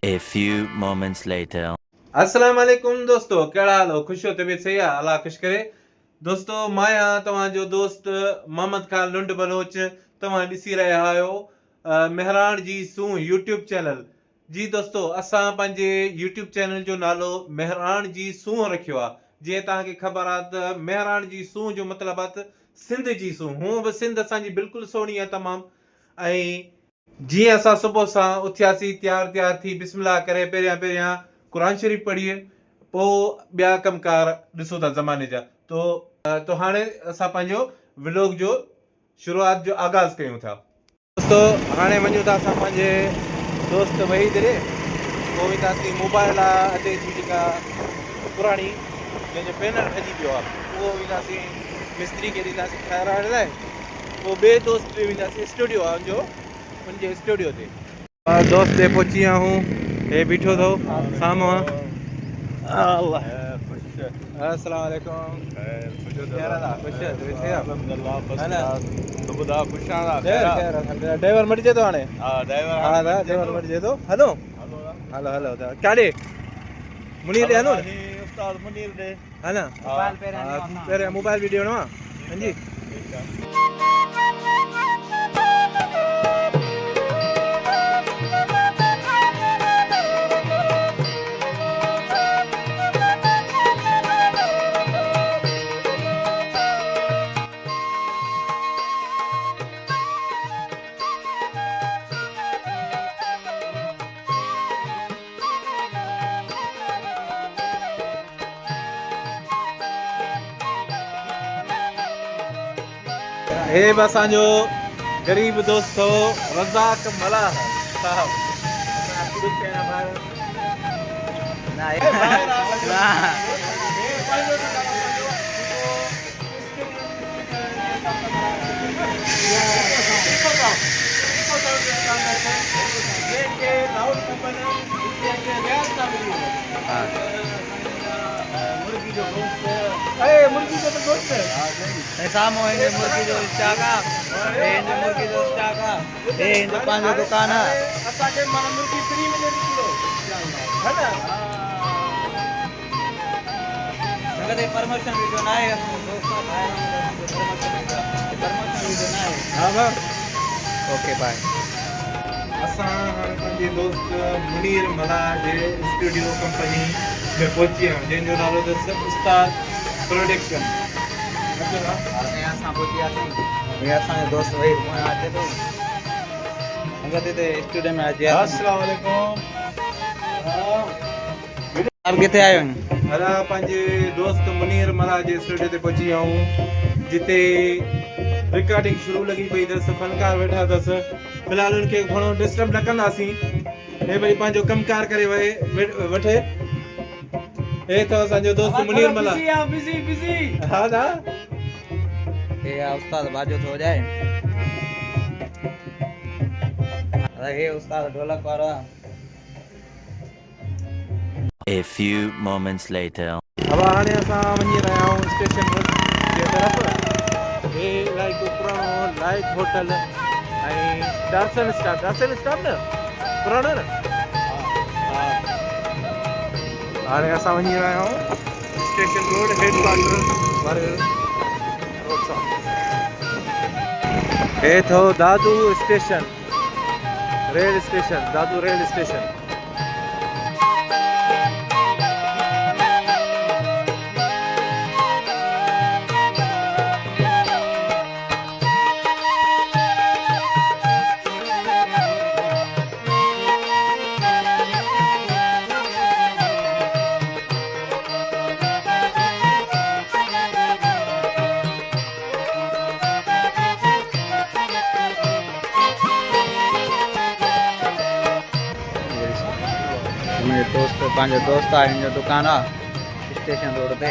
A few moments later. अस्सलाम वालेकुम दोस्तों, कहिड़ा हाल हो? ख़ुशि हो? तबियत सही आहे? अलाह ख़ुशि करे। दोस्तों, मां आहियां तव्हांजो दोस्त मोहम्मद ख़ान लुंड बलोच। तव्हां ॾिसी रहिया आहियो मेहराण जी सूंहुं यूट्यूब चैनल। जी दोस्तों, असां पंहिंजे यूट्यूब चैनल जो नालो मेहराण जी सूंहुं रखियो आहे। जीअं तव्हांखे ख़बर आहे त मेहराण जी सूंहुं जो मतिलबु आहे त सिंध जी सूंहुं। हूअं बि सिंध असांजी बिल्कुलु सोहणी आहे तमामु। ऐं जीअं असां सुबुह सां उथियासीं, तयारु थी बिस्मिल्लाह करे पहिरियां क़ुरान शरीफ़ पढ़िए, पोइ ॿिया कमकार ॾिसो था ज़माने जा। तो हाणे असां पंहिंजो व्लॉग जो शुरूआत जो आगाज़ कयूं था। दोस्तों, हाणे वञूं था असां पंहिंजे दोस्त वहीद ॾे। पोइ वेंदासीं मोबाइल आहे अॾे जी जेका पुराणी जंहिंजो पैनल खॼी पियो आहे, उहो वेंदासीं मिस्त्री खे ॾींदासीं ठाहिराइण लाइ। पोइ ॿिए दोस्त ॾे वेंदासीं, स्टूडियो आहे उनजे स्टूडियो ते। दोस्त ॾे पहुची विया हूं, हे बीठो अथव साम्हूं। अल्लाह, अस्सलाम वालेकुम। ड्राइवर मटिजे थो हाणे? हा ड्राइवर मटिजे थो। हलो हलो हलो काॾे? मुनीर ॾे हलो न? उस्ताद मुनीर ॾे हा न? पहिरियां मोबाइल बि ॾियणो आहे। हां जी। हे बि असांजो ग़रीब दोस्त हो रज़ाक मलाह साहब। मुर्गी जो तो दोस्त है। सामो हिंदे मुर्गी जो स्टॉक आहे, हिंदे मुर्गी जो स्टॉक आहे, हिंदे पंहिंजो दुकान आहे। असांखे माना मुर्गी फ्री मिले थी किलो, है ना? अगर परमिशन वीडियो ना आहे, दोस्त परमिशन वीडियो ना आहे। हाँ भाई, ओके बाय। असां हाणे पंहिंजे दोस्त मुनीर मला जे स्टूडियो कंपनी में पहुची विया आहियूं, जंहिंजो नालो अथसि उस्ताद प्रोडक्शन। हाणे असां पहुची वियासीं। हे असांजो दोस्त वही पोयां अचे थो। अंगत हिते स्टूडियो में अची वियासीं। अस्सलाम वालेकुम। आप किथे आयो आहियो? असां पंहिंजे दोस्त मुनीर मला जे स्टूडियो ते पहुची विया आहियूं, जिते रिकॉर्डिंग शुरू लॻी पई अथसि, फनकार वेठा अथसि। फ़िलहाल उनखे घणो डिस्टर्ब न कंदासीं, हे भई पंहिंजो कमकार करे वठे। हे तो असांजो दोस्त मुनीर मला। बिज़ी हा ना? हे उस्ताद बाजो थो जाए। अरे हे उस्ताद ढोलक वारो आहे। A few moments later. अब हाणे असां वञी रहिया आहियूं स्टेशन जे तरफ़। हे इलाही पुराणो लाइट होटल ऐं दर्शन स्टाफ न पुराणो न। हाणे असां वञी रहिया आहियूं स्टेशन रोड हेड क्वार्टर वारे रोड सां। हे अथव दादू स्टेशन, रेल स्टेशन, दादू रेल स्टेशन। मुंहिंजो दोस्त पंहिंजो दोस्त आहे, हिन जो दुकानु आहे स्टेशन रोड ते।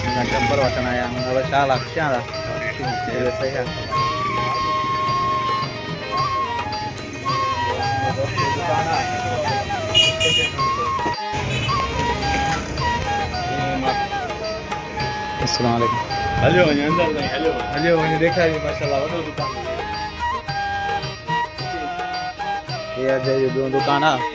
हिन चंपल वठणु आया आहियूं। अब छा हाल आहे? ख़ुशि आहियो? सही आहे। दुकानु आहे अस्सलाम वालेकुम। हलो वञो अंदर नहीं, हलो वञो ॾेखारियो माशाल्लाह वॾो दुकान। ये अजय जो ॿियो दुकान आहे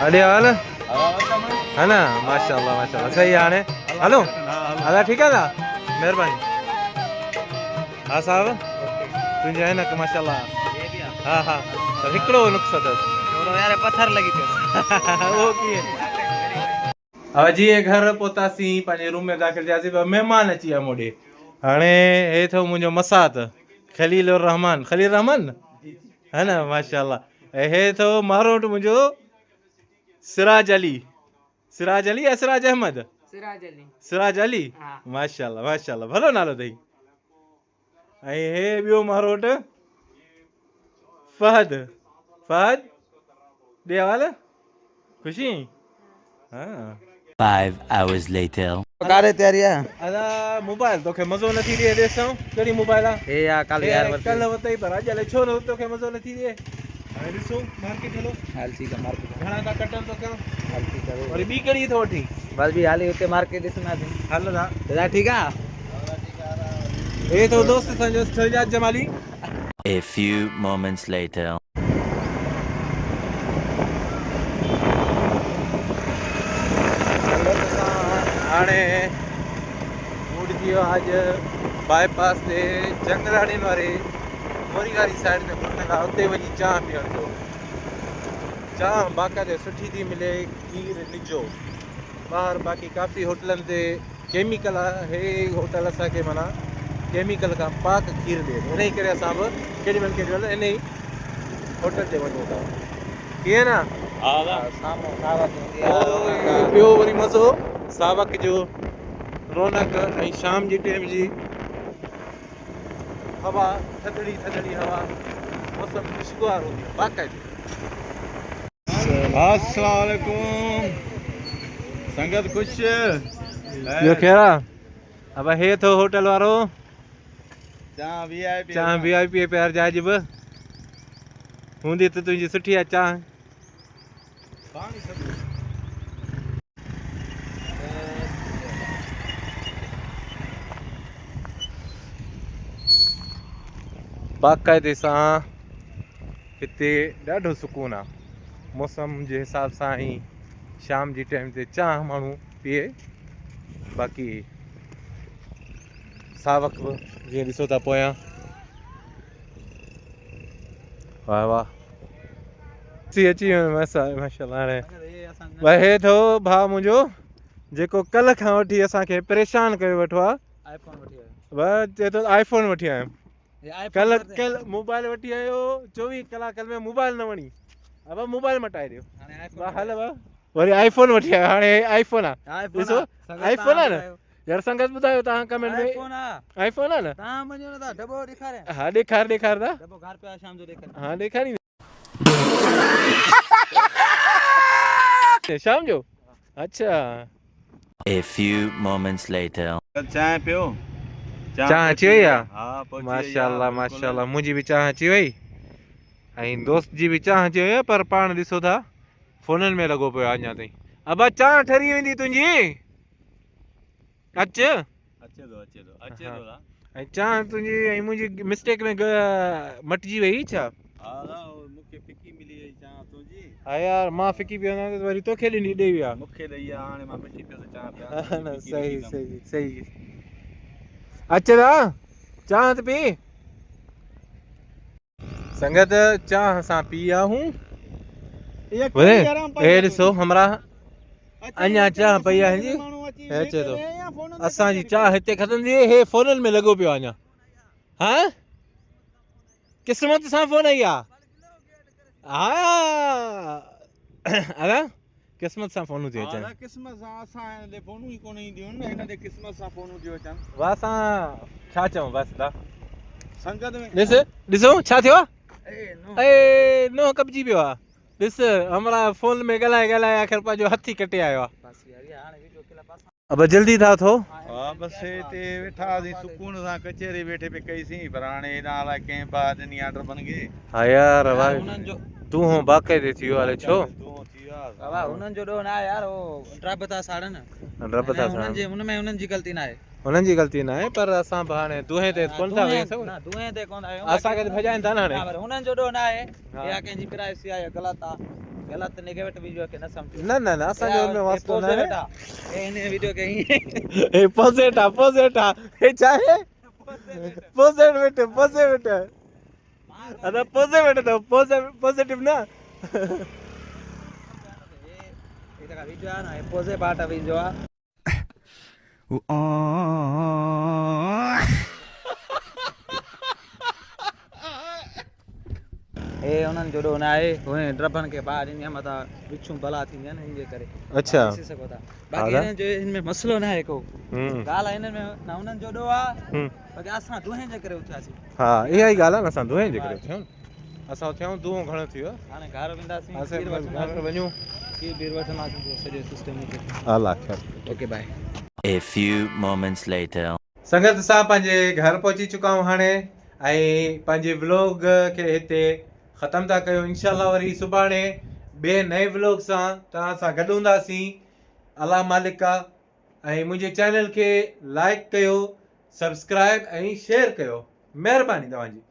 अरे हाल है ना माशाल्लाह माशाल्लाह सही हाणे हलो अदा ठीक है ना मेहरबानी हाँ साहब तुझे है ना कि माशाल्लाह हाँ हाँ हिकिड़ो नुस्ख़ो अथसि थोरो यार पत्थर लॻी पियो वो कीअं अब जीअं घर पहुतासीं पंहिंजे रूम में दाख़िल थियासीं पर महिमान अची विया मूं ॾे हाणे हे अथव मुंहिंजो मसात खलील रहमान है ना माशाल्लाह ऐं हे अथव मारोट मुंहिंजो सिराज अली या सिराज अहमद सिराज अली माशाल्लाह माशाल्लाह भलो नालो अथई ऐं हे ॿियो मारोट फहद ॾे हवाल ख़ुशी हाँ 5 hours later. कारे तयारी आहे अदा मोबाइल तोखे मज़ो नथी ॾिए ॾिसो कहिड़ी मोबाइल आहे हे या कल यार कल्ह वरितई पर अॼु अलाए छो न तोखे मज़ो नथी ॾिए हाणे ॾिसो मार्केट हलो हाल ठीक आहे मार्केट घणा था कटनि तो कयो हाल ठीक आहे वरी ॿी कहिड़ी थो वठी बस बि हाली हुते मार्केट ॾिसंदासीं हल था दादा ठीकु आहे हे तो दोस्त असांजो Sajjad Jamali A few moments later. हाणे मूड थी वियो अॼु बाईपास ते जंगलाणियुनि वारे मोरी वारी साइड ते पहुचंदा उते वञी चांहि पीअण जो चांहि बाक़ाइदे सुठी थी मिले खीर निजो ॿाहिरि बाक़ी काफ़ी होटलनि ते केमिकल आहे हे होटल असांखे माना केमिकल खां पाक खीर ॾिए इन ई करे असां बि केॾीमहिल इन ई होटल ते वञूं था कीअं न साम्हूं सावक हूंदी आहे ॿियो वरी मज़ो सावक जो रौनक ऐं शाम जी टाइम जी हवा थधड़ी हवा मौसम खुशगवार हूंदी आहे बाक़ाइदे अस्सलाम वालेकुम संगत खुश ॿियो ख़ैरु आहे अब हे थो होटल वारो चांहि VIP प्यार जाइब हूंदी त तुंहिंजी सुठी आहे चांहि बाक़ाइदे सां हिते ॾाढो सुकून आहे मौसम जे हिसाब सां ई शाम जी टाइम ते चांहि माण्हू पीए बाक़ी सावक बि जीअं ॾिसो था पोयां वाह वाह अची वियो माशाल्लाह हाणे भाई हे थो भाउ मुंहिंजो जेको कल्ह खां वठी असांखे परेशान करे वेठो आहे आईफोन वठी आयो बस चए थो आईफोन वठी आयुमि कल्ह मोबाइल वठी आयो 24 कलाकनि में मोबाइल न वणी अब मोबाइल मटाए ॾियो हाणे हल वरी आईफोन वठी आयो हाणे आईफोन आहे ॾिसो आईफोन आहे न यार संगत ॿुधायो तव्हां कमेंट में आईफोन आहे न तव्हां मुंहिंजो नथा डबो ॾेखारियां हा ॾेखार था डबो घर पे शाम जो ॾेखार हाँ ॾेखारी शाम जो अच्छा A few moments later. चांहि पियो चांहि अची वई आहे हा पहुची माशाल्लाह माशाल्लाह मुंहिंजी बि चांहि अची वई ऐं दोस्त जी बि चांहि अची वई आहे पर पाण ॾिसो था फोननि में लॻो पियो आहे अञा ताईं अब चांहि ठरी वेंदी तुंहिंजी अच अचे थो ऐं चांहि तुंहिंजी ऐं मुंहिंजी मिस्टेक में मटिजी वई छा हा मूंखे फिकी मिली वई चांहि तुंहिंजी हा यार मां फिकी पियो न वरी तोखे ॾिनी ॾेई विया मूंखे ॾेई आहे हाणे मां मिठी पियो चांहि पिया न सही अच था चांहि त पी संगत चांहि असां पी आहियूं हे ॾिसो हमरा अञा चांहि पई आहे जी अचे थो असांजी चांहि हिते ख़तम थी वई हे फोननि में लॻो पियो आहे अञा हा क़िस्मत सां फोन आई आहे हा अदा क़िस्मत सां फोनूं थी अचनि क़िस्मत सां असां हिते फोनूं ई कोन ईंदियूं आहिनि हिन ते क़िस्मत सां फोनूं थियूं अचनि वाह असां छा चऊं बसि दा संगत में ॾिसो छा थियो आहे नो कपजी पियो आहे ॾिस हमरा फोन में ॻाल्हाए आख़िर पंहिंजो हथ ई कटे आयो आहे अब जल्दी था थो हा बसि हिते वेठा हुआसीं सुकून सां कचहरी वेठे पे कईसीं पर हाणे हेॾा अलाए कंहिं ॿार ॾिनी ऑर्डर बन गए हा यार वाह तूं हो बाक़ाइदे थी वियो हले छो बाबा हुननि जो ॾोह न आहे यार, हो रब था साड़नि। रब था हुननि जे हुन में हुननि जी ग़लती न आहे। हुननि जी ग़लती न आहे, पर असां बि हाणे दुहे ते कोन था वेही सघूं। न दुहे ते कोन आहियूं। असांखे त भॼाइनि था न हाणे। पर हुननि जो ॾोह न आहे, हा। या कंहिंजी प्राइवेसी आहे, ग़लति आहे, ग़लति नेगेटिव वीडियो खे न सम्झो। न न न असांजो हुन में वास्तो न आहे। ए हिन वीडियो खे हीअं हे पोज़ेट आहे हे छा आहे पोज़ेट अदा पोज़ेट अथव पॉजिटिव न हे जेका वीडियो आहे न, हे पोज़े पार्ट वीडियो आहे। हे हुननि जो ॾोह न आहे, हुन ड्रबनि खे ॿाहिरि ईंदी आहे, मथां बिच्छूं भला थींदियूं आहिनि, हिन जे करे अच्छा ॾिसी सघो था। बाक़ी हिननि जो हिन में मसइलो न आहे को ॻाल्हि आहे, हिननि में न हुननि जो ॾोह आहे, बाक़ी असां दुहे जे करे उथियासीं। हा इहा ई ॻाल्हि आहे न, असां दुहे जे करे थियूं असां थियूं दुहो घणो थी वियो हाणे घर वेंदासीं, असां खीर घर वठंदासीं, वञूं खीर बीर वठंदासीं, सॼो सिस्टम अलाह ख़ैर। Okay bye. A few moments later. संगत असां पंहिंजे घर पहुची चुका आहियूं हाणे, ऐं पंहिंजे व्लॉग खे हिते ख़तमु था कयूं। इंशाल्लाह वरी सुभाणे ॿिए नए व्लॉग सां तव्हां सां गॾु हूंदासीं। अलाह मालिक आहे। ऐं मुंहिंजे चैनल खे लाइक कयो, सब्सक्राइब ऐं शेयर कयो। महिरबानी तव्हांजी।